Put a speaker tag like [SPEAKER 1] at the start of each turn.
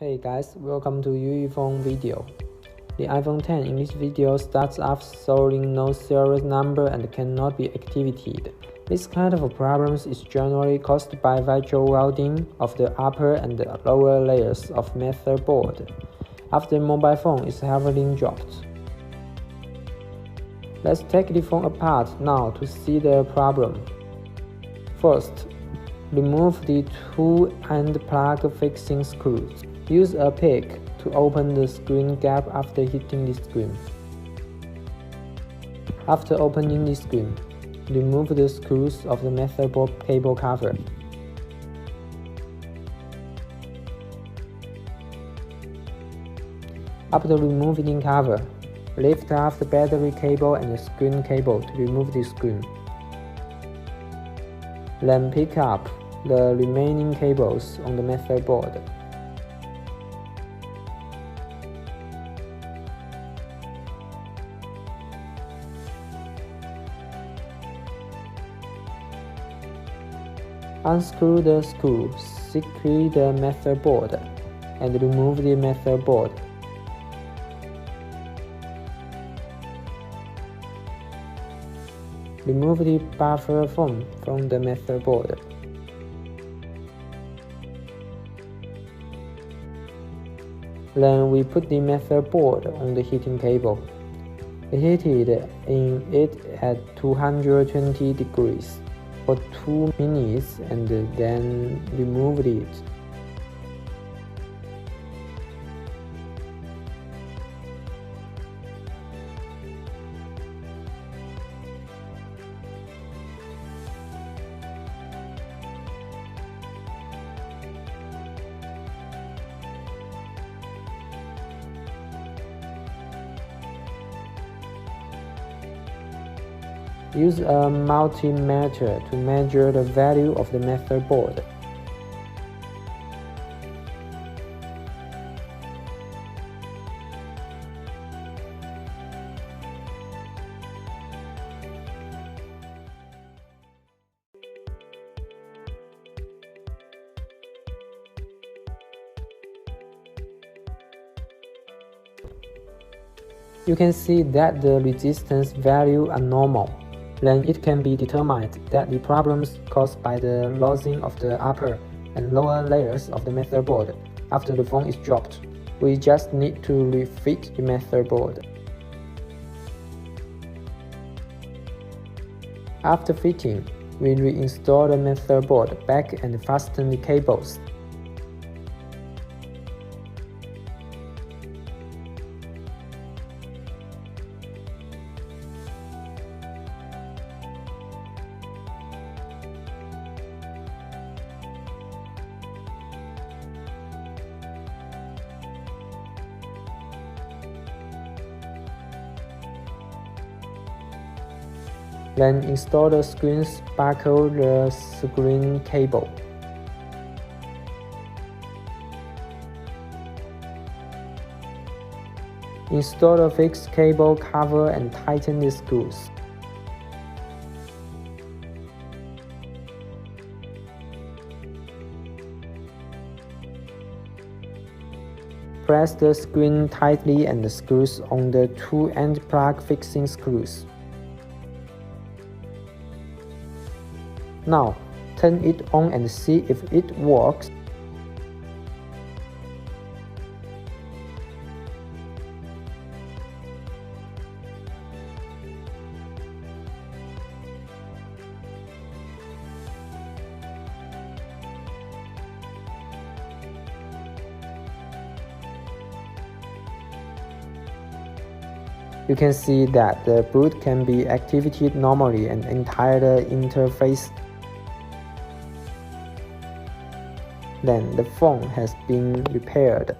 [SPEAKER 1] Hey guys, welcome to Ueephone video. The iPhone 10 in this video starts off showing no serial number and cannot be activated. This kind of problems is generally caused by virtual welding of the upper and lower layers of motherboard after the mobile phone is heavily dropped. Let's take the phone apart now to see the problem. First, remove the two end plug fixing screws. Use a pick to open the screen gap after hitting the screen. After opening the screen, remove the screws of the motherboard cable cover. After removing the cover, lift off the battery cable and the screen cable to remove the screen. Then pick up the remaining cables on the motherboard. Unscrew the screw, secure the motherboard, and remove the motherboard. Remove the buffer foam from the motherboard. Then we put the motherboard on the heating cable. Heat it in it at 220 degrees for 2 minutes and then remove it. Use a multimeter to measure the value of the motherboard. You can see that the resistance value are normal. Then it can be determined that the problems caused by the losing of the upper and lower layers of the motherboard after the phone is dropped. We just need to refit the motherboard. After fitting, we reinstall the motherboard back and fasten the cables. Then install the screen, buckle the screen cable. Install the fixed cable cover and tighten the screws. Press the screen tightly and the screws on the two end plug fixing screws. Now, turn it on and see if it works. You can see that the boot can be activated normally and entire interface. Then the phone has been repaired.